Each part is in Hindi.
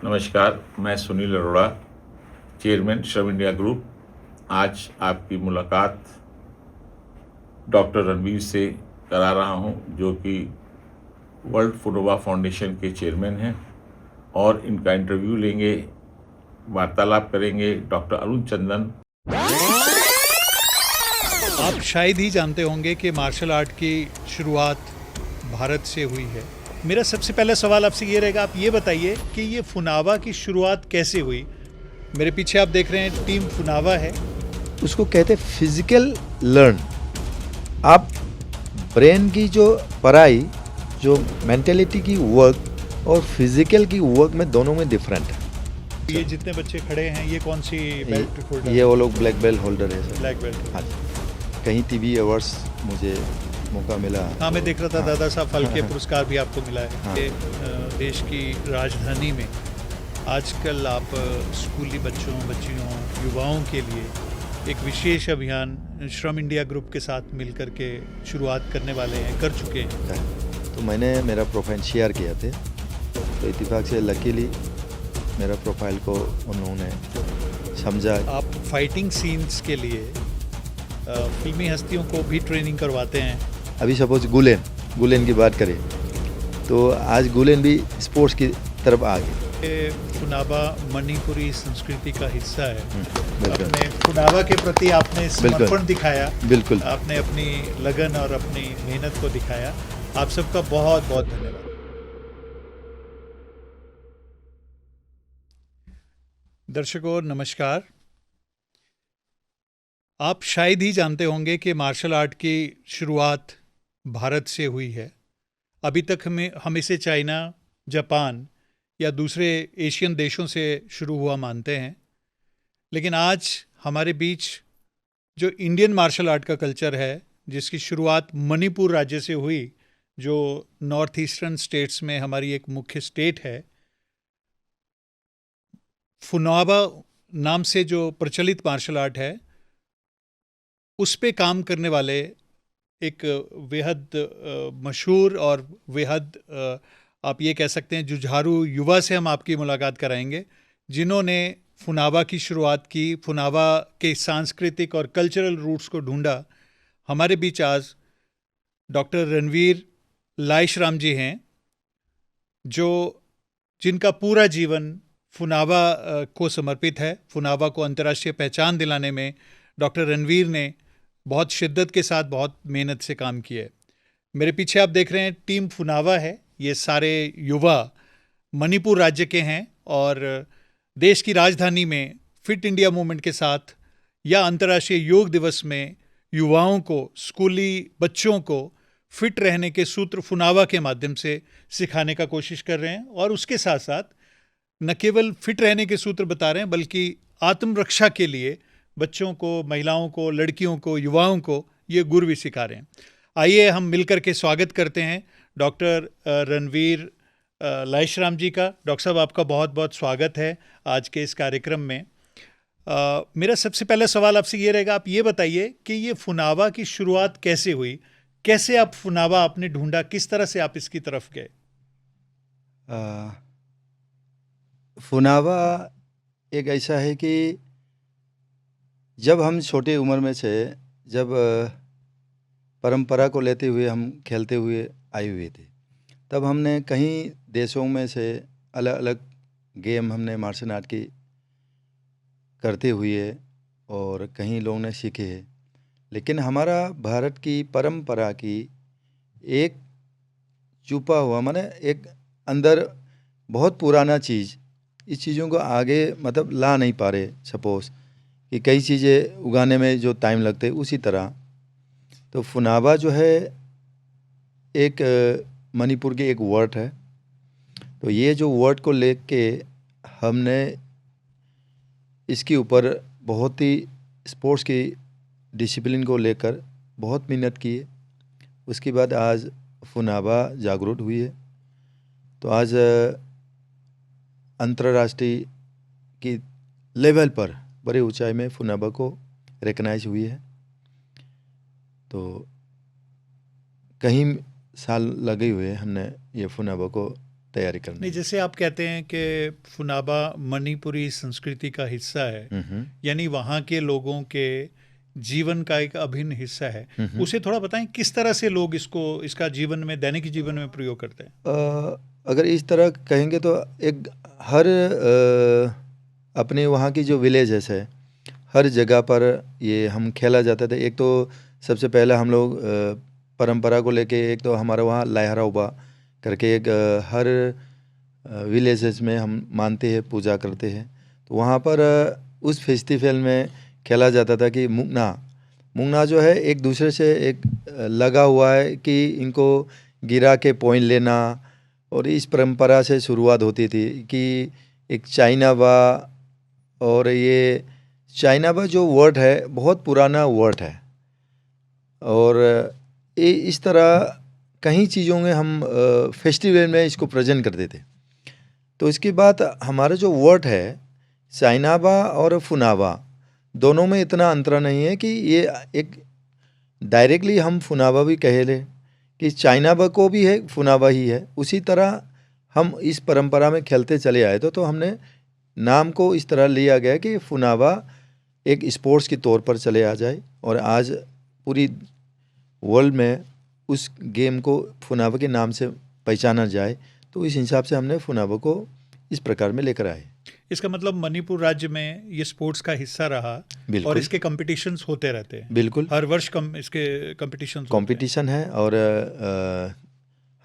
नमस्कार, मैं सुनील अरोड़ा, चेयरमैन श्रम इंडिया ग्रुप। आज आपकी मुलाकात डॉक्टर रणवीर से करा रहा हूं, जो कि वर्ल्ड फुनोवा फाउंडेशन के चेयरमैन हैं, और इनका इंटरव्यू लेंगे, वार्तालाप करेंगे डॉक्टर अरुण चंदन। आप शायद ही जानते होंगे कि मार्शल आर्ट की शुरुआत भारत से हुई है। मेरा सबसे पहला सवाल आपसे ये रहेगा, आप ये बताइए कि ये फुनावा की शुरुआत कैसे हुई। मेरे पीछे आप देख रहे हैं टीम फुनावा है। उसको कहते हैं फिजिकल लर्न। आप ब्रेन की जो पढ़ाई, जो मेंटेलिटी की वर्क और फिजिकल की वर्क में दोनों में डिफरेंट है। ये जितने बच्चे खड़े हैं, ये कौन सी बेल्ट होल्डर? ये वो लोग ब्लैक बेल्ट होल्डर है सर। Black belt. हाँ जी, कहीं टीवी अवार्ड्स मुझे मौका मिला। हाँ, मैं देख रहा था दादा साहब फाल्के पुरस्कार भी आपको मिला है। हाँ। ये देश की राजधानी में आजकल आप स्कूली बच्चों, बच्चियों, युवाओं के लिए एक विशेष अभियान श्रम इंडिया ग्रुप के साथ मिलकर के शुरुआत करने वाले हैं, कर चुके हैं। तो मैंने मेरा प्रोफाइल शेयर किया थे, तो इत्तेफाक से लकीली मेरा प्रोफाइल को उन्होंने समझा। आप फाइटिंग सीन्स के लिए फिल्मी हस्तियों को भी ट्रेनिंग करवाते हैं। अभी सपोज गुलेन की बात करें तो आज गुलेन भी स्पोर्ट्स की तरफ आ गए। ये फुनावा मणिपुरी संस्कृति का हिस्सा है। बिल्कुल। अपने फुनावा के प्रति आपने समर्पण दिखाया, बिल्कुल। आपने अपनी लगन और अपनी मेहनत को दिखाया। आप सबका बहुत बहुत धन्यवाद। दर्शकों नमस्कार। आप शायद ही जानते होंगे कि मार्शल आर्ट की शुरुआत भारत से हुई है। अभी तक हम इसे चाइना, जापान या दूसरे एशियन देशों से शुरू हुआ मानते हैं, लेकिन आज हमारे बीच जो इंडियन मार्शल आर्ट का कल्चर है, जिसकी शुरुआत मणिपुर राज्य से हुई, जो नॉर्थ ईस्टर्न स्टेट्स में हमारी एक मुख्य स्टेट है। फुनावा नाम से जो प्रचलित मार्शल आर्ट है, उस पे काम करने वाले एक बेहद मशहूर और बेहद आप ये कह सकते हैं जुझारू युवा से हम आपकी मुलाकात कराएंगे, जिन्होंने फुनावा की शुरुआत की, फुनावा के सांस्कृतिक और कल्चरल रूट्स को ढूंढा। हमारे बीच आज डॉक्टर रणवीर लाइशराम जी हैं, जिनका पूरा जीवन फुनावा को समर्पित है। फुनावा को अंतर्राष्ट्रीय पहचान दिलाने में डॉक्टर रणवीर ने बहुत शिद्दत के साथ, बहुत मेहनत से काम किया है। मेरे पीछे आप देख रहे हैं टीम फुनावा है। ये सारे युवा मणिपुर राज्य के हैं और देश की राजधानी में फिट इंडिया मूवमेंट के साथ या अंतर्राष्ट्रीय योग दिवस में युवाओं को, स्कूली बच्चों को फिट रहने के सूत्र फुनावा के माध्यम से सिखाने का कोशिश कर रहे हैं। और उसके साथ साथ न केवल फिट रहने के सूत्र बता रहे हैं, बल्कि आत्मरक्षा के लिए बच्चों को, महिलाओं को, लड़कियों को, युवाओं को ये गुर भी सिखा रहे हैं। आइए हम मिलकर के स्वागत करते हैं डॉक्टर रणवीर लाइशराम जी का। डॉक्टर साहब, आपका बहुत बहुत स्वागत है आज के इस कार्यक्रम में। मेरा सबसे पहला सवाल आपसे ये रहेगा, आप ये बताइए कि ये फुनावा की शुरुआत कैसे हुई, कैसे आप फुनावा आपने ढूंढा, किस तरह से आप इसकी तरफ गए? फुनावा एक ऐसा है कि जब हम छोटे उम्र में से, जब परंपरा को लेते हुए हम खेलते हुए आए हुए थे, तब हमने कहीं देशों में से अलग अलग गेम हमने मार्शल आर्ट की करते हुए और कहीं लोगों ने सीखे हैं। लेकिन हमारा भारत की परंपरा की एक छुपा हुआ, माने एक अंदर बहुत पुराना चीज़, इस चीज़ों को आगे मतलब ला नहीं पा रहे। सपोज़ कि कई चीज़ें उगाने में जो टाइम लगते हैं, उसी तरह तो फुनावा जो है एक मणिपुर की एक वर्ड है। तो ये जो वर्ड को लेके हमने इसके ऊपर बहुत ही स्पोर्ट्स की डिसिप्लिन को लेकर बहुत मेहनत की है। उसके बाद आज फुनावा जागरूक हुई है। तो आज अंतर्राष्ट्रीय की लेवल पर बड़े ऊंचाई में फुनावा को रिकग्नाइज हुई है। तो कहीं साल लगे हुए हमने ये फुनावा को तैयारी करना। नहीं, जैसे आप कहते हैं कि फुनाबा मणिपुरी संस्कृति का हिस्सा है, यानी वहाँ के लोगों के जीवन का एक अभिन्न हिस्सा है, उसे थोड़ा बताएं किस तरह से लोग इसका जीवन में, दैनिक जीवन में प्रयोग करते हैं। अगर इस तरह कहेंगे तो एक हर अपने वहाँ की जो विलेजेस है, हर जगह पर ये हम खेला जाता था। एक तो सबसे पहले हम लोग परंपरा को लेके, एक तो हमारा वहाँ लाहराउबा करके एक हर विलेजेस में हम मानते हैं, पूजा करते हैं। तो वहाँ पर उस फेस्टिवल में खेला जाता था कि मुंगना जो है एक दूसरे से एक लगा हुआ है कि इनको गिरा के पॉइंट लेना, और इस परंपरा से शुरुआत होती थी कि एक चाइनाबा, और ये चाइनाबा जो वर्ड है बहुत पुराना वर्ड है, और ये इस तरह कई चीज़ों में हम फेस्टिवल में इसको प्रेजेंट करते थे। तो इसके बाद हमारा जो वर्ड है चाइनाबा और फुनाबा, दोनों में इतना अंतर नहीं है कि ये एक डायरेक्टली हम फुनाबा भी कह लें कि चाइनाबा को भी है, फुनाबा ही है। उसी तरह हम इस परंपरा में खेलते चले आए तो हमने नाम को इस तरह लिया गया कि फुनाबा एक स्पोर्ट्स के तौर पर चले आ जाए, और आज पूरी वर्ल्ड में उस गेम को फुनाबा के नाम से पहचाना जाए। तो इस हिसाब से हमने फुनाबा को इस प्रकार में लेकर आए। इसका मतलब मणिपुर राज्य में ये स्पोर्ट्स का हिस्सा रहा, और इसके कंपटीशंस होते रहते हैं। बिल्कुल, हर वर्ष इसके कंपटीशन है, और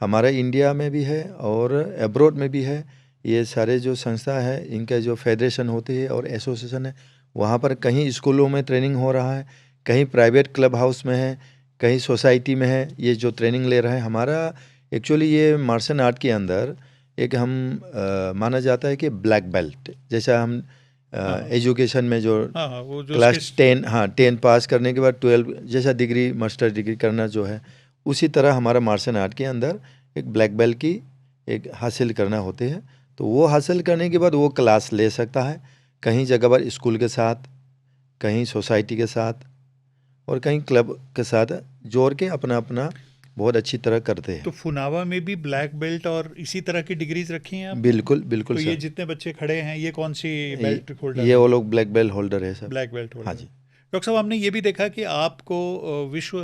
हमारे इंडिया में भी है और अब्रॉड में भी है। ये सारे जो संस्था है, इनका जो फेडरेशन होती है और एसोसिएशन है, वहाँ पर कहीं स्कूलों में ट्रेनिंग हो रहा है, कहीं प्राइवेट क्लब हाउस में है, कहीं सोसाइटी में है, ये जो ट्रेनिंग ले रहा है। हमारा एक्चुअली ये मार्शल आर्ट के अंदर एक हम माना जाता है कि ब्लैक बेल्ट, जैसा हम एजुकेशन में जो क्लास 10 पास करने के बाद 12 जैसा डिग्री, मास्टर डिग्री करना जो है, उसी तरह हमारा मार्शल आर्ट के अंदर एक ब्लैक बेल्ट की एक हासिल करना होते हैं। तो वो हासिल करने के बाद वो क्लास ले सकता है कहीं जगह पर, स्कूल के साथ, कहीं सोसाइटी के साथ, और कहीं क्लब के साथ जोड़ के अपना अपना बहुत अच्छी तरह करते हैं। तो फुनावा में भी ब्लैक बेल्ट और इसी तरह की डिग्रीज रखी हैं आप? बिल्कुल बिल्कुल। तो सर, ये जितने बच्चे खड़े हैं, ये कौन सी बेल्ट होल्डर? ये वो लोग ब्लैक बेल्ट होल्डर है सर। Black belt holder. हाँ जी। डॉक्टर साहब, हमने ये भी देखा कि आपको विश्व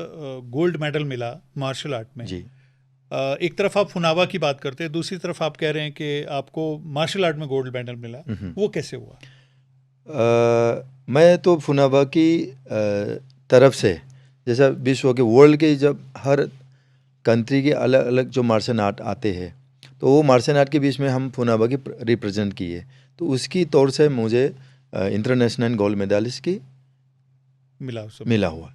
गोल्ड मेडल मिला मार्शल आर्ट में जी। एक तरफ आप फुनावा की बात करते हैं, दूसरी तरफ आप कह रहे हैं कि आपको मार्शल आर्ट में गोल्ड मेडल मिला, वो कैसे हुआ? मैं तो फुनावा की तरफ से, जैसा विश्व के वर्ल्ड के जब हर कंट्री के अलग अलग जो मार्शल आर्ट आते हैं, तो वो मार्शल आर्ट के बीच में हम फुनावा की रिप्रेजेंट किए, तो उसकी तौर से मुझे इंटरनेशनल गोल्ड मेडलिस्ट की मिला हुआ।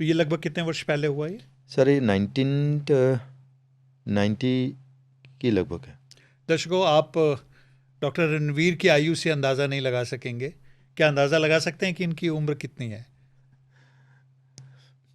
तो ये लगभग कितने वर्ष पहले हुआ ये? सर ये 1990 की लगभग है। दर्शकों, आप डॉक्टर रणवीर की आयु से अंदाज़ा नहीं लगा सकेंगे। क्या अंदाज़ा लगा सकते हैं कि इनकी उम्र कितनी है?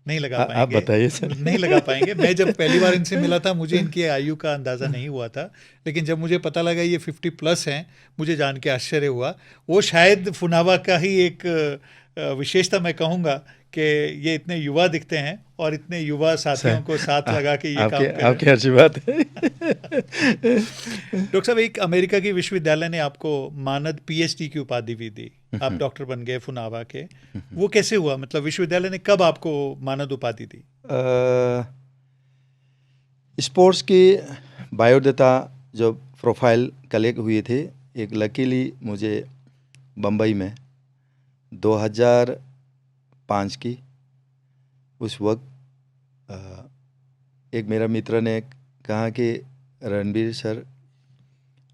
नहीं लगा पाएंगे। आप बताइए सर। नहीं लगा पाएंगे। मैं जब पहली बार इनसे मिला था, मुझे इनकी आयु का अंदाज़ा नहीं हुआ था, लेकिन जब मुझे पता लगा ये 50+ हैं, मुझे जान के आश्चर्य हुआ। वो शायद फुनावा का ही एक विशेषता मैं कहूँगा कि ये इतने युवा दिखते हैं और इतने युवा साथियों को साथ लगा के ये काम कर रहे हैं। आपकी अच्छी बात है। डॉक्टर साहब, एक अमेरिका की विश्वविद्यालय ने आपको मानद PhD की उपाधि भी दी, आप डॉक्टर बन गए फुनावा के। वो कैसे हुआ? मतलब विश्वविद्यालय ने कब आपको मानद उपाधि दी? स्पोर्ट्स की बायोडाटा जो प्रोफाइल कलेक्ट हुए थे, एक लकीली मुझे बम्बई में 2005 की उस वक्त एक मेरा मित्र ने कहा कि रणवीर सर,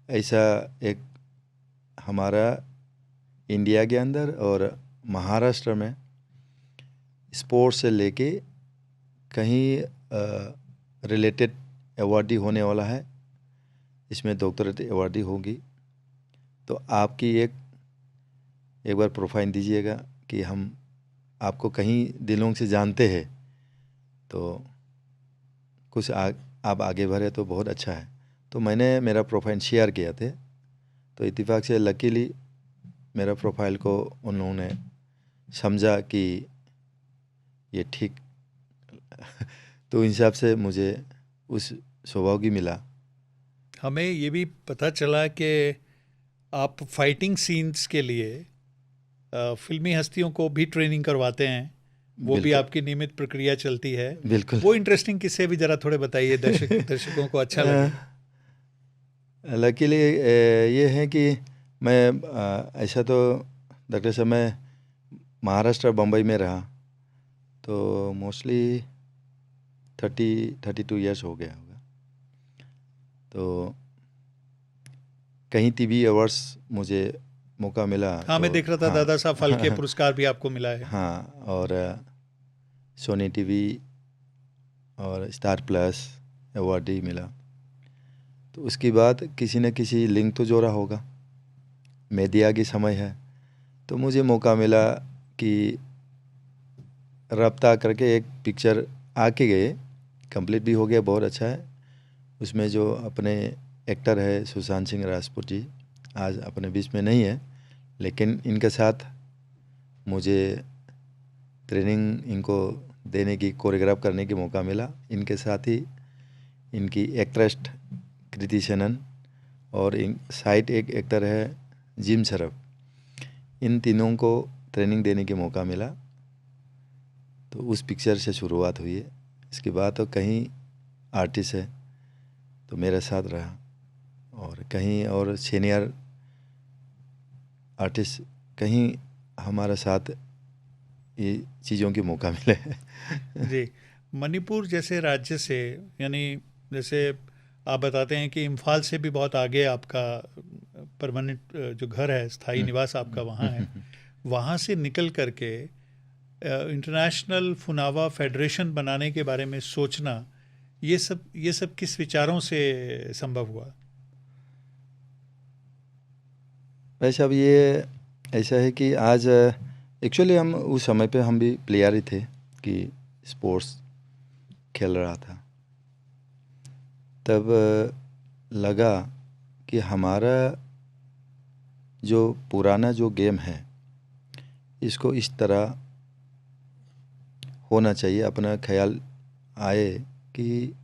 ऐसा एक हमारा इंडिया के अंदर और महाराष्ट्र में स्पोर्ट्स से लेके कहीं रिलेटेड अवार्डी होने वाला है, इसमें डॉक्टरेट अवार्डी होगी, तो आपकी एक बार प्रोफाइल दीजिएगा कि हम आपको कहीं दिलों से जानते हैं, तो कुछ आप आगे बढ़े तो बहुत अच्छा है। तो मैंने मेरा प्रोफाइल शेयर किया थे, तो इत्तेफाक से लकीली मेरा प्रोफाइल को उन्होंने समझा कि ये ठीक तो इस हिसाब से मुझे उस सौभाग्य मिला हमें ये भी पता चला कि आप फाइटिंग सीन्स के लिए फिल्मी हस्तियों को भी ट्रेनिंग करवाते हैं, वो भी बिल्कुल। आपकी नियमित प्रक्रिया चलती है। बिल्कुल। वो इंटरेस्टिंग किस्से भी ज़रा थोड़े बताइए, दर्शकों को अच्छा लगे। लकीली ये है कि मैं ऐसा तो डॉक्टर साहब मैं महाराष्ट्र बम्बई में रहा तो मोस्टली 32 ईयर्स हो गया होगा। तो कहीं टीवी अवार्ड्स मुझे मौका मिला। हाँ, मैं तो देख रहा था दादा साहब फाल्के पुरस्कार भी आपको मिला है। हाँ, और सोनी टीवी और स्टार प्लस अवार्ड ही मिला। तो उसके बाद किसी न किसी लिंक तो जोड़ा होगा, मीडिया की समय है, तो मुझे मौका मिला कि रब्ता करके एक पिक्चर आके गए, कंप्लीट भी हो गया, बहुत अच्छा है। उसमें जो अपने एक्टर है सुशांत सिंह राजपूत जी, आज अपने बीच में नहीं है, लेकिन इनके साथ मुझे ट्रेनिंग इनको देने की, कोरियोग्राफ करने की मौका मिला। इनके साथ ही इनकी एक्ट्रेस कृति सेनन और साइड एक एक्टर है जिम शरफ, इन तीनों को ट्रेनिंग देने के मौका मिला। तो उस पिक्चर से शुरुआत हुई है। इसके बाद तो कहीं आर्टिस्ट है तो मेरे साथ रहा, और कहीं और सीनियर आर्टिस्ट कहीं हमारे साथ ये चीज़ों के मौका मिले हैं। जी, मणिपुर जैसे राज्य से, यानी जैसे आप बताते हैं कि इम्फाल से भी बहुत आगे आपका परमानेंट जो घर है, स्थायी निवास आपका वहाँ है, वहाँ से निकल करके इंटरनेशनल फुनावा फेडरेशन बनाने के बारे में सोचना, ये सब किस विचारों से संभव हुआ? वैसे अब ये ऐसा है कि आज एक्चुअली हम उस समय पे हम भी प्लेयर ही थे कि स्पोर्ट्स खेल रहा था। तब लगा कि हमारा जो पुराना जो गेम है इसको इस तरह होना चाहिए। अपना ख्याल आए कि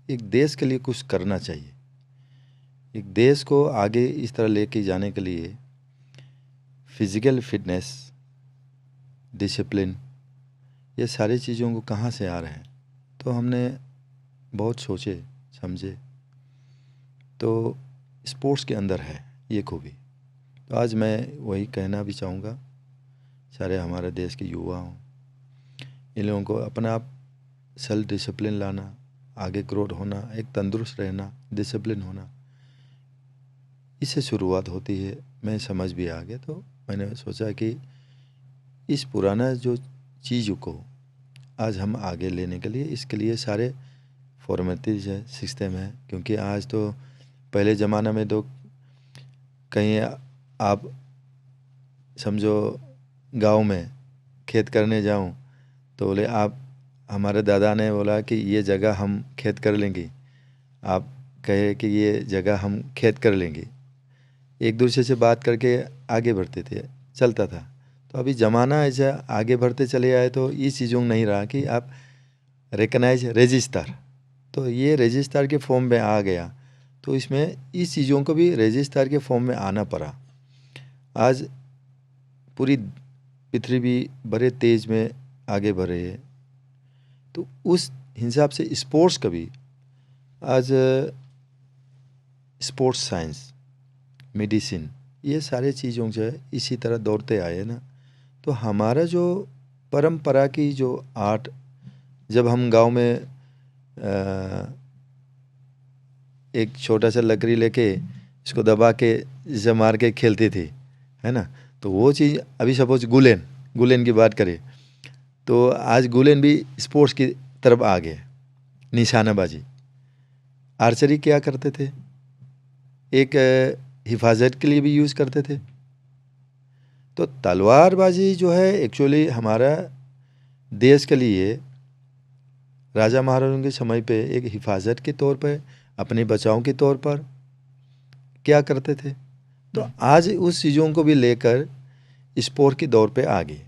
एक देश के लिए कुछ करना चाहिए, एक देश को आगे इस तरह लेके जाने के लिए फिज़िकल फिटनेस, डिसिप्लिन, ये सारी चीज़ों को कहाँ से आ रहे हैं। तो हमने बहुत सोचे समझे, तो स्पोर्ट्स के अंदर है ये खूबी। तो आज मैं वही कहना भी चाहूँगा सारे हमारे देश के युवा हों, इन लोगों को अपना आप सेल्फ डिसिप्लिन लाना, आगे ग्रोथ होना, एक तंदुरुस्त रहना, डिसिप्लिन होना, इससे शुरुआत होती है। मैं समझ भी आ गया, तो मैंने सोचा कि इस पुराना जो चीज़ को आज हम आगे लेने के लिए, इसके लिए सारे फॉर्मेलिटीज़ है, सिस्टम है। क्योंकि आज तो पहले ज़माना में तो कहीं आप समझो गांव में खेत करने जाऊं तो बोले आप, हमारे दादा ने बोला कि ये जगह हम खेत कर लेंगे, आप कहे कि ये जगह हम खेत कर लेंगे, एक दूसरे से बात करके आगे बढ़ते थे, चलता था। तो अभी ज़माना ऐसा आगे बढ़ते चले आए तो इस चीज़ों में नहीं रहा कि आप रिकग्नाइज रजिस्टर, तो ये रजिस्टर के फॉर्म में आ गया। तो इसमें इस चीज़ों को भी रजिस्टर के फॉर्म में आना पड़ा। आज पूरी पृथ्वी बड़े तेज में आगे बढ़ रही है, तो उस हिसाब से स्पोर्ट्स का भी आज स्पोर्ट्स साइंस, मेडिसिन, ये सारे चीज़ों जो है इसी तरह दौड़ते आए ना। तो हमारा जो परंपरा की जो आर्ट, जब हम गांव में एक छोटा सा लकड़ी लेके इसको दबा के जैसे मार के खेलते थे, है ना, तो वो चीज़ अभी सपोज गुलेन की बात करें तो आज गुलेन भी स्पोर्ट्स की तरफ आ गए। निशानाबाजी, आर्चरी क्या करते थे, एक हिफाजत के लिए भी यूज़ करते थे। तो तलवारबाजी जो है एक्चुअली हमारा देश के लिए राजा महाराजों के समय पे एक हिफाजत के तौर पे, अपने बचाव के तौर पर क्या करते थे। तो आज उस चीज़ों को भी लेकर स्पोर्ट के दौर पे आ गए।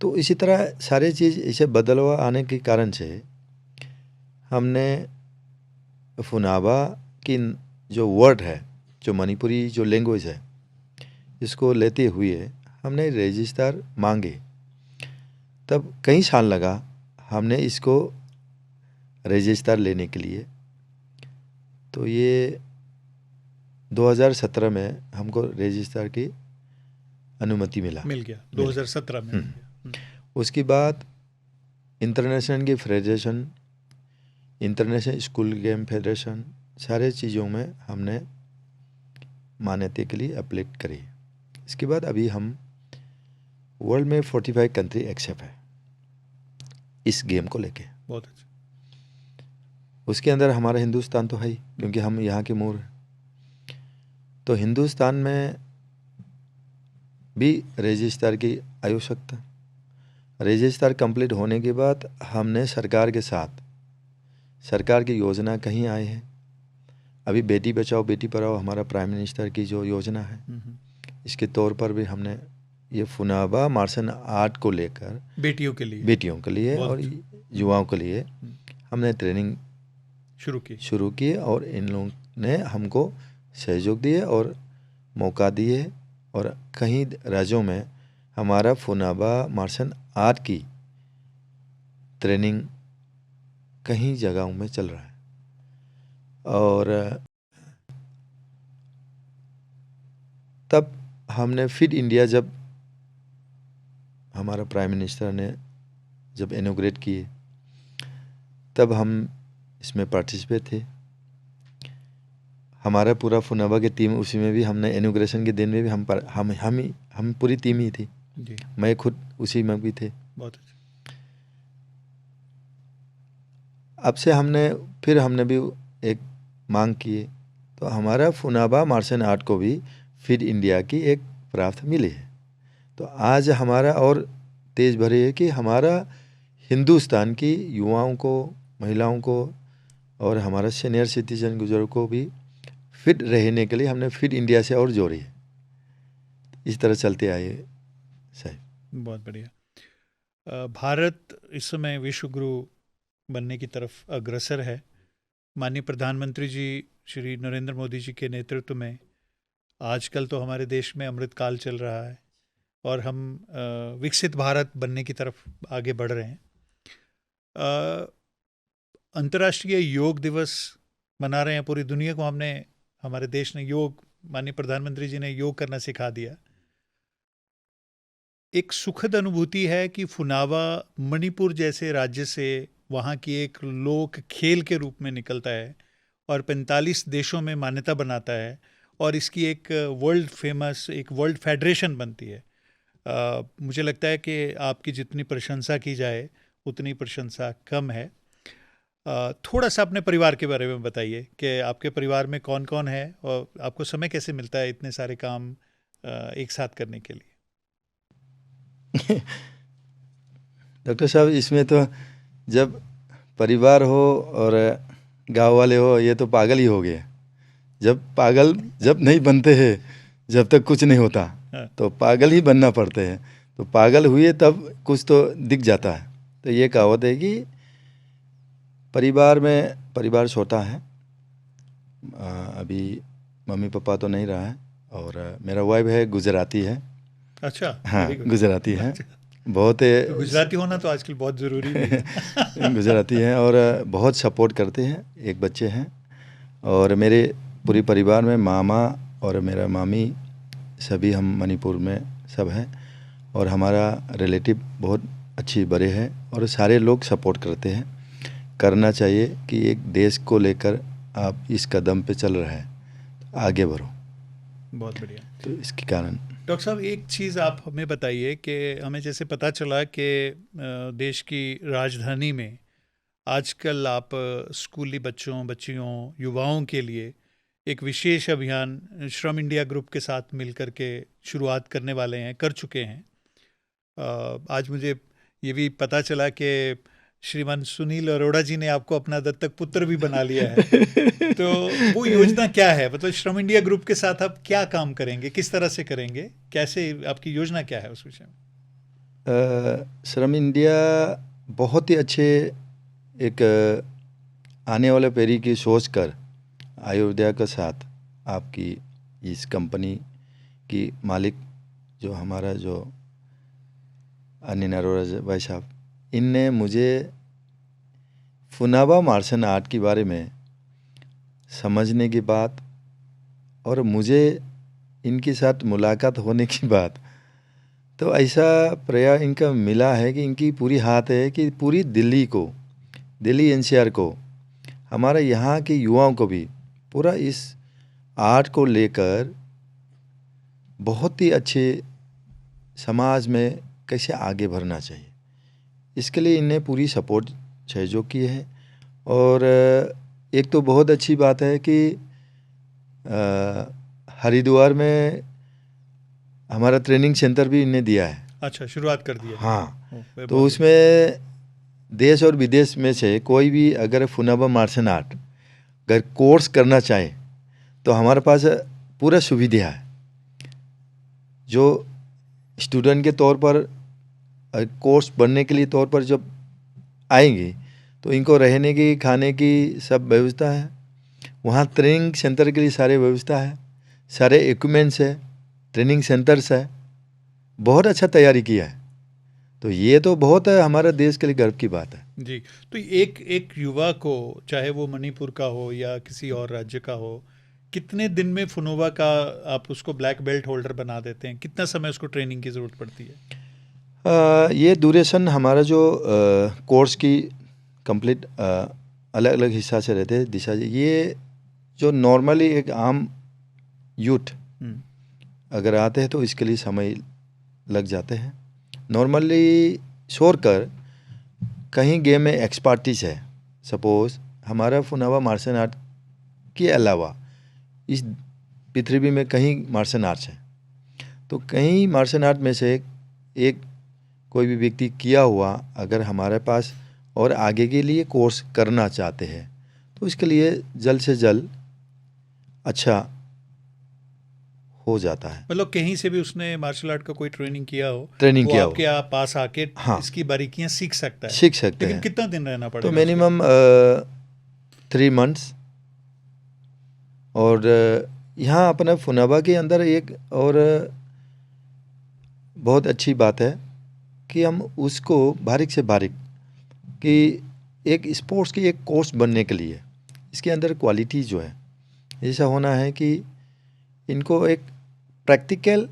तो इसी तरह सारे चीज़ इसे बदलाव आने के कारण से हमने फुनावा की जो वर्ड है, जो मणिपुरी जो लैंग्वेज है, इसको लेते हुए हमने रजिस्टर मांगे। तब कई साल लगा हमने इसको रजिस्टर लेने के लिए। तो ये 2017 में हमको रजिस्टर की अनुमति मिल गया 2017 में। उसके बाद international game federation, international school game federation, सारे चीज़ों में हमने मान्यता के लिए अप्लाई करी। इसके बाद अभी हम वर्ल्ड में 45 कंट्री एक्सेप्ट है इस गेम को लेके। बहुत अच्छा। उसके अंदर हमारा हिंदुस्तान तो है ही, क्योंकि हम यहाँ के मूल हैं। तो हिंदुस्तान में भी रजिस्टर की आवश्यकता। रजिस्टर कंप्लीट होने के बाद हमने सरकार के साथ, सरकार की योजना कहीं आए हैं। अभी बेटी बचाओ बेटी पढ़ाओ हमारा प्राइम मिनिस्टर की जो योजना है, इसके तौर पर भी हमने ये फुनाबा मार्शल आर्ट को लेकर बेटियों के लिए और युवाओं के लिए हमने ट्रेनिंग शुरू की और इन लोगों ने हमको सहयोग दिए और मौका दिए। और कई राज्यों में हमारा फुनाबा मार्शल आर्ट की ट्रेनिंग कई जगहों में चल रहा है। और तब हमने फिट इंडिया, जब हमारा प्राइम मिनिस्टर ने जब इनॉग्रेट किए, तब हम इसमें पार्टिसिपेट थे। हमारा पूरा फुनाबा की टीम उसी में भी, हमने इनॉग्रेशन के दिन में भी हम पूरी टीम ही थी जी। मैं खुद उसी में भी थे। बहुत अच्छा। अब से हमने भी एक मांग किए, तो हमारा फुनाबा मार्शल आर्ट को भी फिट इंडिया की एक प्राप्त मिली है। तो आज हमारा और तेज भरे है कि हमारा हिंदुस्तान की युवाओं को, महिलाओं को और हमारा सीनियर सिटीजन गुजरों को भी फिट रहने के लिए हमने फिट इंडिया से और जोड़ी है। इस तरह चलते आए साहब। बहुत बढ़िया। भारत इस समय विश्व गुरु बनने की तरफ अग्रसर है। माननीय प्रधानमंत्री जी श्री नरेंद्र मोदी जी के नेतृत्व में आजकल तो हमारे देश में अमृतकाल चल रहा है और हम विकसित भारत बनने की तरफ आगे बढ़ रहे हैं। अंतर्राष्ट्रीय योग दिवस मना रहे हैं पूरी दुनिया को। हमारे देश ने योग, माननीय प्रधानमंत्री जी ने योग करना सिखा दिया। एक सुखद अनुभूति है कि फुनावा मणिपुर जैसे राज्य से वहाँ की एक लोक खेल के रूप में निकलता है और 45 देशों में मान्यता बनाता है और इसकी एक वर्ल्ड फेमस, एक वर्ल्ड फेडरेशन बनती है। मुझे लगता है कि आपकी जितनी प्रशंसा की जाए उतनी प्रशंसा कम है। थोड़ा सा अपने परिवार के बारे में बताइए कि आपके परिवार में कौन कौन है और आपको समय कैसे मिलता है इतने सारे काम एक साथ करने के लिए। डॉक्टर साहब, इसमें तो जब परिवार हो और गांव वाले हो, ये तो पागल ही हो गए। जब नहीं बनते हैं, जब तक कुछ नहीं होता, तो पागल ही बनना पड़ते हैं। तो पागल हुए तब कुछ तो दिख जाता है। तो ये कहावत है कि परिवार छोटा है। अभी मम्मी पापा तो नहीं रहा है और मेरा वाइफ है, गुजराती है। अच्छा। हाँ, गुजराती है। बहुत गुजराती होना तो आजकल बहुत ज़रूरी है। गुजराती हैं और बहुत सपोर्ट करते हैं। एक बच्चे हैं और मेरे पूरे परिवार में मामा और मेरा मामी सभी हम मणिपुर में सब हैं और हमारा रिलेटिव बहुत अच्छी बड़े हैं और सारे लोग सपोर्ट करते हैं। करना चाहिए कि एक देश को लेकर आप इस कदम पे चल रहे हैं, आगे बढ़ो। बहुत बढ़िया। तो इसके कारण डॉक्टर साहब एक चीज़ आप हमें बताइए कि हमें जैसे पता चला कि देश की राजधानी में आजकल आप स्कूली बच्चों, बच्चियों, युवाओं के लिए एक विशेष अभियान श्रम इंडिया ग्रुप के साथ मिलकर के शुरुआत करने वाले हैं, कर चुके हैं। आज मुझे ये भी पता चला कि श्रीमान सुनील अरोड़ा जी ने आपको अपना दत्तक पुत्र भी बना लिया है। तो वो योजना क्या है? मतलब श्रम इंडिया ग्रुप के साथ आप क्या काम करेंगे, किस तरह से करेंगे, कैसे, आपकी योजना क्या है उस विषय में? श्रम इंडिया बहुत ही अच्छे एक आने वाले पीढ़ी की सोच कर अयोध्या के साथ आपकी इस कंपनी की मालिक जो हमारा जो अनिल अरोड़ा भाई साहब, इनने मुझे फुनावा मार्शल आर्ट के बारे में समझने के बाद और मुझे इनके साथ मुलाकात होने के बाद तो ऐसा प्रयास इनका मिला है कि इनकी पूरी हाथ है कि पूरी दिल्ली एनसीआर को, हमारे यहाँ के युवाओं को भी पूरा इस आर्ट को लेकर बहुत ही अच्छे समाज में कैसे आगे बढ़ना चाहिए, इसके लिए इन्हें पूरी सपोर्ट सहयोग की है। और एक तो बहुत अच्छी बात है कि हरिद्वार में हमारा ट्रेनिंग सेंटर भी इन्हें दिया है। अच्छा, शुरुआत कर दी है। हाँ, ओह, तो उसमें देश और विदेश में से कोई भी अगर फुनावा मार्शल आर्ट अगर कोर्स करना चाहे तो हमारे पास पूरा सुविधा है। जो स्टूडेंट के तौर पर कोर्स बनने के लिए तौर पर जब आएंगे तो इनको रहने की, खाने की सब व्यवस्था है। वहाँ ट्रेनिंग सेंटर के लिए सारे व्यवस्था है, सारे इक्विपमेंट्स है, ट्रेनिंग सेंटर्स है, बहुत अच्छा तैयारी किया है। तो ये तो बहुत हमारे देश के लिए गर्व की बात है जी। तो एक युवा को, चाहे वो मणिपुर का हो या किसी और राज्य का हो, कितने दिन में फुनोवा का आप उसको ब्लैक बेल्ट होल्डर बना देते हैं? कितना समय उसको ट्रेनिंग की ज़रूरत पड़ती है? ये ड्यूरेशन हमारा जो कोर्स की कंप्लीट अलग अलग हिस्सा से रहते हैं दिशा जी। ये जो नॉर्मली एक आम यूथ अगर आते हैं तो इसके लिए समय लग जाते हैं। नॉर्मली छोड़कर कहीं गेम में एक्सपर्टीज है, सपोज हमारा फुनावा मार्शल आर्ट के अलावा इस पृथ्वी में कहीं मार्शल आर्ट्स हैं, तो कहीं मार्शल आर्ट में से एक कोई भी व्यक्ति किया हुआ अगर हमारे पास और आगे के लिए कोर्स करना चाहते हैं तो इसके लिए जल्द से जल्द अच्छा हो जाता है। मतलब कहीं से भी उसने मार्शल आर्ट का कोई ट्रेनिंग किया हो, ट्रेनिंग वो किया हो, आपके पास आके हाँ, इसकी बारीकियां सीख सकता है। सीख सकते लेकिन हैं। कितना दिन रहना पड़ेगा? तो मिनिमम 3 मंथ्स। और यहाँ अपना फुनावा के अंदर एक और बहुत अच्छी बात है कि हम उसको बारीक से बारीक कि एक स्पोर्ट्स की एक कोर्स बनने के लिए इसके अंदर क्वालिटी जो है ऐसा होना है कि इनको एक प्रैक्टिकल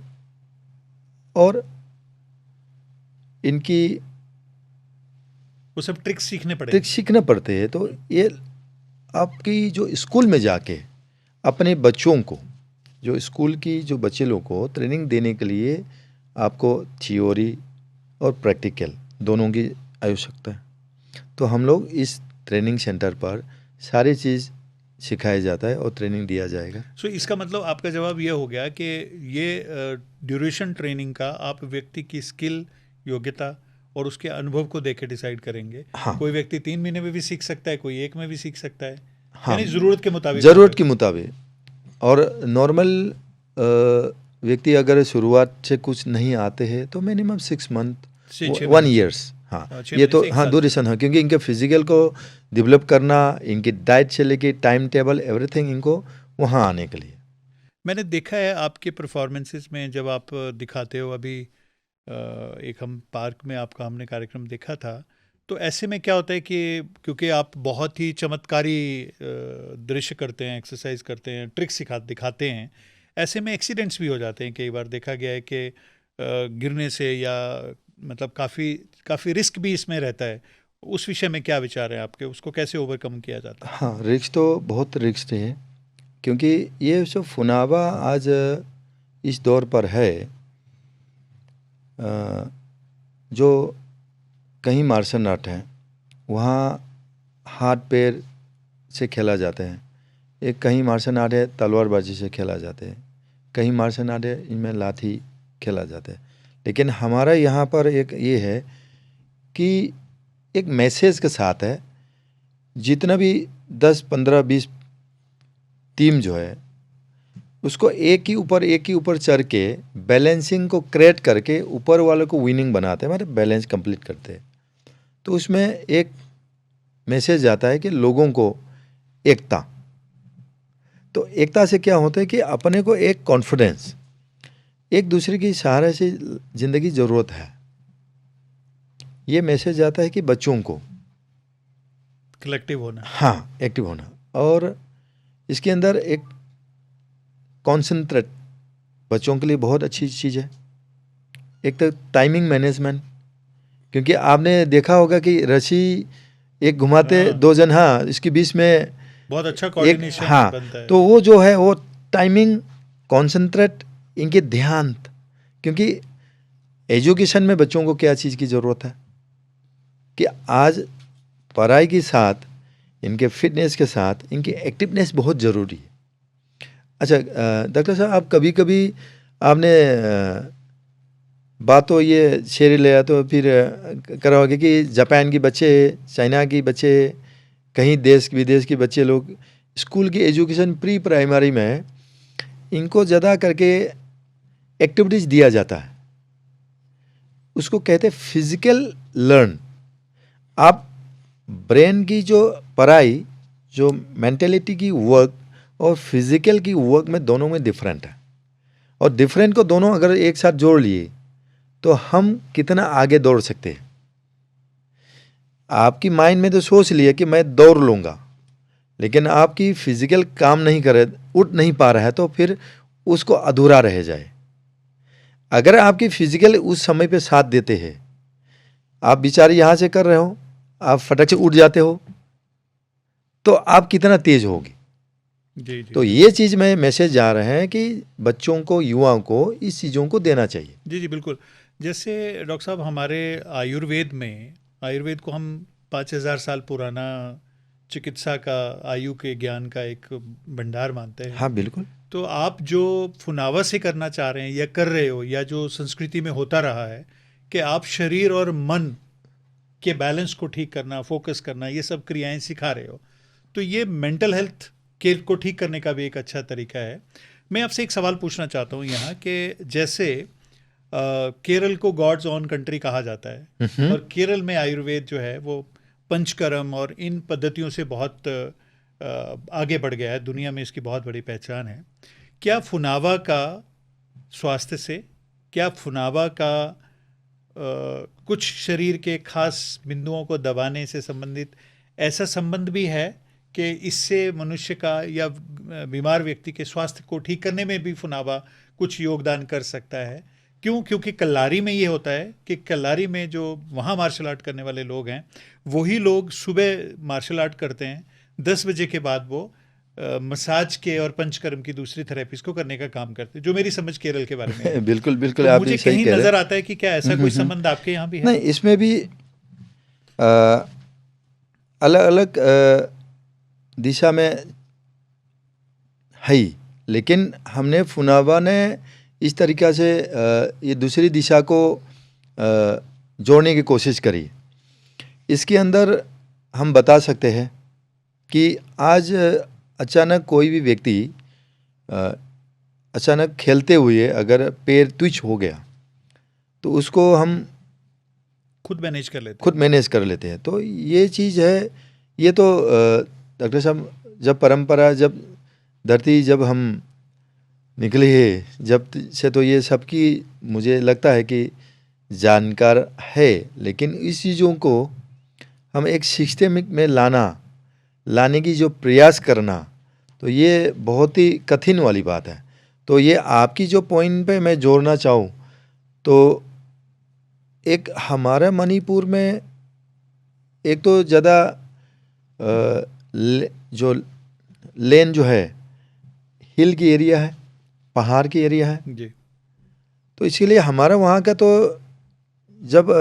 और इनकी वो सब ट्रिक्स सीखने पड़ेंगे। ट्रिक्स सीखना पड़ते हैं। तो ये आपकी जो स्कूल में जाके अपने बच्चों को, जो स्कूल की जो बच्चे लोग को ट्रेनिंग देने के लिए आपको थियोरी और प्रैक्टिकल दोनों की आवश्यकता है। तो हम लोग इस ट्रेनिंग सेंटर पर सारी चीज़ सिखाया जाता है और ट्रेनिंग दिया जाएगा। सो इसका मतलब आपका जवाब ये हो गया कि ये ड्यूरेशन ट्रेनिंग का आप व्यक्ति की स्किल, योग्यता और उसके अनुभव को देख के डिसाइड करेंगे। हाँ, कोई व्यक्ति 3 महीने में भी सीख सकता है, कोई 1 में भी सीख सकता है। हाँ, यानी ज़रूरत के मुताबिक। ज़रूरत के मुताबिक। और नॉर्मल व्यक्ति अगर शुरुआत से कुछ नहीं आते हैं तो मिनिमम 6 मंथ, 1 ईयर्स, हाँ, ये तो हाँ ड्यूरेशन है। क्योंकि इनके फिजिकल को डेवलप करना, इनकी डाइट से लेके टाइम टेबल एवरीथिंग इनको वहाँ आने के लिए। मैंने देखा है आपके परफॉर्मेंसेस में जब आप दिखाते हो, अभी एक हम पार्क में आपका हमने कार्यक्रम देखा था, तो ऐसे में क्या होता है कि क्योंकि आप बहुत ही चमत्कारी दृश्य करते हैं, एक्सरसाइज करते हैं, ट्रिक्स दिखाते हैं, ऐसे में एक्सीडेंट्स भी हो जाते हैं। कई बार देखा गया है कि गिरने से या मतलब काफ़ी रिस्क भी इसमें रहता है। उस विषय में क्या विचार है आपके? उसको कैसे ओवरकम किया जाता है? हाँ, रिस्क तो बहुत रिस्क है, क्योंकि ये जो फुनावा आज इस दौर पर है, जो कहीं मार्शल आर्ट हैं वहाँ हाथ पैर से खेला जाते हैं, एक कहीं मार्शल आर्ट है तलवारबाजी से खेला जाते हैं, कहीं मार्शल आर्ट है इनमें लाठी खेला जाता है। लेकिन हमारा यहाँ पर एक ये है कि एक मैसेज के साथ है, जितना भी 10, 15, 20 टीम जो है उसको एक ही ऊपर चढ़ के बैलेंसिंग को क्रिएट करके ऊपर वालों को विनिंग बनाते हैं, मतलब बैलेंस कंप्लीट करते हैं। तो उसमें एक मैसेज आता है कि लोगों को एकता। तो एकता से क्या होता है कि अपने को एक कॉन्फिडेंस, एक दूसरे की सहारे से ज़िंदगी ज़रूरत है, ये मैसेज आता है कि बच्चों को कलेक्टिव होना। हाँ एक्टिव होना। और इसके अंदर एक कॉन्सेंट्रेट बच्चों के लिए बहुत अच्छी चीज़ है। एक तो टाइमिंग मैनेजमेंट, क्योंकि आपने देखा होगा कि रस्सी एक घुमाते हाँ। दो जन, हाँ इसके बीच में बहुत अच्छा एक, कोऑर्डिनेशन हाँ बनता है। तो वो जो है वो टाइमिंग, कॉन्सेंट्रेट, इनके ध्यान, क्योंकि एजुकेशन में बच्चों को क्या चीज़ की ज़रूरत है कि आज पढ़ाई के साथ इनके फिटनेस के साथ इनकी एक्टिवनेस बहुत ज़रूरी है। अच्छा डॉक्टर साहब, आप कभी कभी आपने बात तो ये शेयर लिया तो फिर करा होगा कि जापान के बच्चे, चाइना के बच्चे, कहीं देश विदेश के बच्चे लोग स्कूल की एजुकेशन प्री प्राइमरी में इनको ज़्यादा करके एक्टिविटीज़ दिया जाता है, उसको कहते हैं फिजिकल लर्न। आप ब्रेन की जो पढ़ाई, जो मेंटेलिटी की वर्क और फिजिकल की वर्क में दोनों में डिफरेंट है, और डिफरेंट को दोनों अगर एक साथ जोड़ लिए तो हम कितना आगे दौड़ सकते हैं। आपकी माइंड में तो सोच लिया कि मैं दौड़ लूँगा, लेकिन आपकी फिजिकल काम नहीं करे, उठ नहीं पा रहा है, तो फिर उसको अधूरा रह जाए। अगर आपकी फिजिकल उस समय पे साथ देते हैं, आप बेचारे यहाँ से कर रहे हो, आप फटक से उठ जाते हो, तो आप कितना तेज होगी। जी जी। तो ये चीज़ में मैसेज जा रहे हैं कि बच्चों को, युवाओं को इस चीज़ों को देना चाहिए। जी जी बिल्कुल। जैसे डॉक्टर साहब, हमारे आयुर्वेद को हम 5000 साल पुराना चिकित्सा का, आयु के ज्ञान का एक भंडार मानते हैं। हाँ बिल्कुल। तो आप जो फुनावा से करना चाह रहे हैं या कर रहे हो, या जो संस्कृति में होता रहा है कि आप शरीर और मन के बैलेंस को ठीक करना, फोकस करना, ये सब क्रियाएं सिखा रहे हो, तो ये मेंटल हेल्थ के को ठीक करने का भी एक अच्छा तरीका है। मैं आपसे एक सवाल पूछना चाहता हूँ यहाँ कि जैसे केरल को गॉड्स ओन कंट्री कहा जाता है, और केरल में आयुर्वेद जो है वो पंचकर्म और इन पद्धतियों से बहुत आगे बढ़ गया है, दुनिया में इसकी बहुत बड़ी पहचान है। क्या फुनावा का स्वास्थ्य से, क्या फुनावा का कुछ शरीर के खास बिंदुओं को दबाने से संबंधित ऐसा संबंध भी है कि इससे मनुष्य का या बीमार व्यक्ति के स्वास्थ्य को ठीक करने में भी फुनावा कुछ योगदान कर सकता है? क्यों? क्योंकि कल्लारी में ये होता है कि कल्लारी में जो वहाँ मार्शल आर्ट करने वाले लोग हैं, वही लोग सुबह मार्शल आर्ट करते हैं, 10 बजे के बाद वो मसाज के और पंचकर्म की दूसरी थेरेपीज को करने का काम करते हैं, जो मेरी समझ केरल के बारे में है। बिल्कुल बिल्कुल, तो आप मुझे सही कहीं कह रहे नजर हैं। आता है कि क्या ऐसा कोई संबंध आपके यहाँ भी है? नहीं, इसमें भी अलग अलग दिशा में है ही, लेकिन हमने फुनावा ने इस तरीक़ा से ये दूसरी दिशा को जोड़ने की कोशिश करी। इसके अंदर हम बता सकते हैं कि आज अचानक कोई भी व्यक्ति अचानक खेलते हुए अगर पैर ट्विच हो गया, तो उसको हम खुद मैनेज कर लेते हैं। तो ये चीज़ है, ये तो डॉक्टर साहब जब परंपरा, जब धरती जब हम निकले है जब से, तो ये सबकी मुझे लगता है कि जानकार है, लेकिन इस चीज़ों को हम एक सिस्टमिक में लाने की जो प्रयास करना, तो ये बहुत ही कठिन वाली बात है। तो ये आपकी जो पॉइंट पे मैं जोड़ना चाहूँ, तो एक हमारा मणिपुर में एक तो ज़्यादा जो लेन जो है हिल की एरिया है, पहाड़ की एरिया है जी। तो इसीलिए हमारा वहाँ का तो जब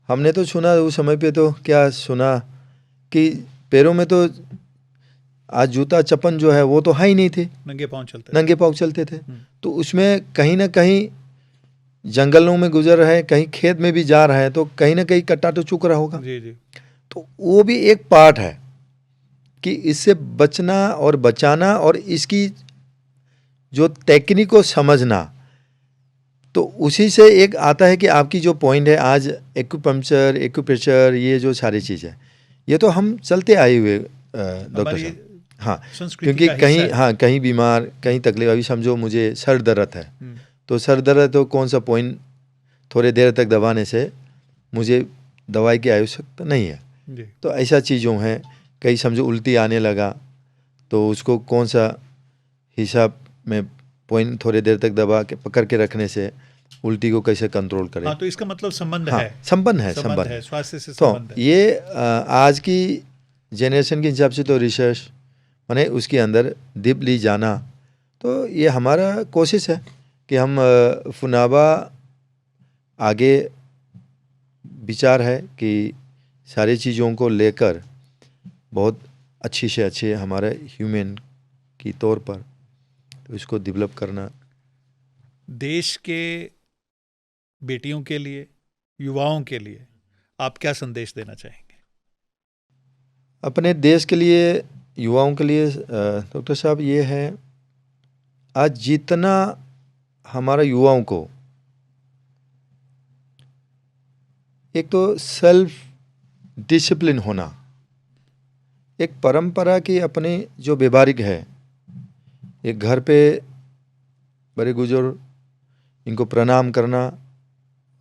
हमने तो सुना उस समय पे, तो क्या सुना कि पैरों में तो आज जूता चप्पन जो है वो तो है ही नहीं थे, नंगे पाँव चलते थे। तो उसमें कहीं ना कहीं जंगलों में गुजर रहे हैं, कहीं खेत में भी जा रहे हैं, तो कहीं ना कहीं कट्टा तो चुक रहा होगा। जी जी। तो वो भी एक पार्ट है कि इससे बचना और बचाना, और इसकी जो टेक्निक को समझना, तो उसी से एक आता है कि आपकी जो पॉइंट है आज एक्यूपंक्चर, एक्यूप्रेशर, ये जो सारी चीज़ें, ये तो हम चलते आए हुए डॉक्टर साहब। हाँ, संस्कृति क्योंकि का हिस्सा कहीं है। हाँ कहीं बीमार कहीं तकलीफ, अभी समझो मुझे सर दर्द है, हम्म, तो सर दर्द तो कौन सा पॉइंट थोड़े देर तक दबाने से मुझे दवाई की आवश्यकता नहीं है। जी तो ऐसा चीज़ों हैं, कहीं समझो उल्टी आने लगा तो उसको कौन सा हिसाब में पॉइंट थोड़े देर तक दबा के पकड़ के रखने से उल्टी को कैसे कंट्रोल करें। हाँ, तो इसका मतलब संबंध हाँ, है, संबंध है, संबंध संबंध है, है। स्वास्थ्य से तो संबंध है। ये आज की जनरेशन के हिसाब से तो रिसर्च माने उसके अंदर डीपली जाना, तो ये हमारा कोशिश है कि हम फुनावा आगे विचार है कि सारी चीज़ों को लेकर बहुत अच्छी से अच्छे हमारे ह्यूमन की तौर पर तो इसको डेवलप करना। देश के बेटियों के लिए, युवाओं के लिए आप क्या संदेश देना चाहेंगे? अपने देश के लिए, युवाओं के लिए डॉक्टर साहब ये है, आज जितना हमारा युवाओं को एक तो सेल्फ डिसिप्लिन होना, एक परंपरा की अपनी जो व्यवहारिक है, एक घर पे बड़े बुजुर्ग इनको प्रणाम करना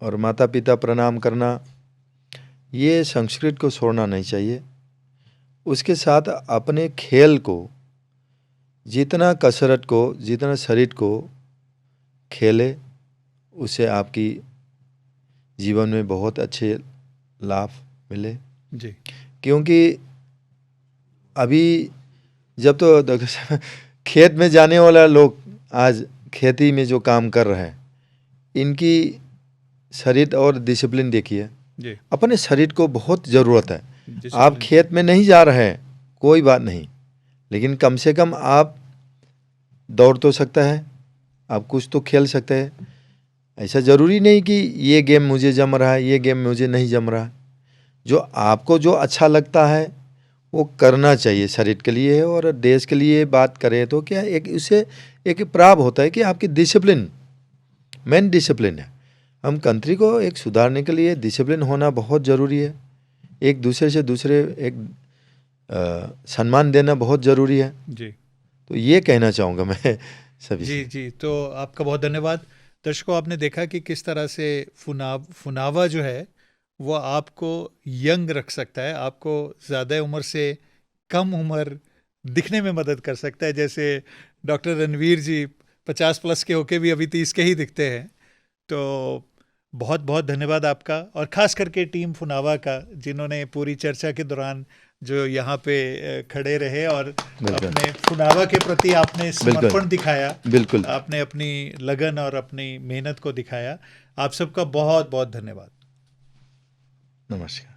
और माता पिता प्रणाम करना, ये संस्कृत को छोड़ना नहीं चाहिए। उसके साथ अपने खेल को, जितना कसरत को, जितना शरीर को खेले, उससे आपकी जीवन में बहुत अच्छे लाभ मिले। जी क्योंकि अभी जब तो डॉक्टर साहब खेत में जाने वाला लोग आज खेती में जो काम कर रहे हैं, इनकी शरीर और डिसिप्लिन देखिए। जी अपने शरीर को बहुत ज़रूरत है। आप डिसिप्लिन। खेत में नहीं जा रहे हैं, कोई बात नहीं, लेकिन कम से कम आप दौड़ तो सकता है, आप कुछ तो खेल सकते हैं। ऐसा ज़रूरी नहीं कि ये गेम मुझे जम रहा है, ये गेम मुझे नहीं जम रहा है। जो आपको जो अच्छा लगता है वो करना चाहिए शरीर के लिए। और देश के लिए बात करें तो क्या एक इससे एक प्राप्त होता है कि आपकी डिसिप्लिन, मेन डिसिप्लिन है। हम कंट्री को एक सुधारने के लिए डिसिप्लिन होना बहुत ज़रूरी है। एक दूसरे से दूसरे एक सम्मान देना बहुत ज़रूरी है। जी तो ये कहना चाहूँगा मैं सभी जी से। जी, तो आपका बहुत धन्यवाद। दर्शकों, आपने देखा कि किस तरह से फुनावा जो है वो आपको यंग रख सकता है, आपको ज़्यादा उम्र से कम उम्र दिखने में मदद कर सकता है। जैसे डॉक्टर रणवीर जी 50 प्लस के होके भी अभी 30 के ही दिखते हैं। तो बहुत बहुत धन्यवाद आपका, और ख़ास करके टीम फुनावा का, जिन्होंने पूरी चर्चा के दौरान जो यहाँ पे खड़े रहे और बिल्कुल। अपने फुनावा के प्रति आपने समर्पण दिखाया, बिल्कुल। आपने अपनी लगन और अपनी मेहनत को दिखाया। आप सबका बहुत बहुत धन्यवाद। नमस्कार।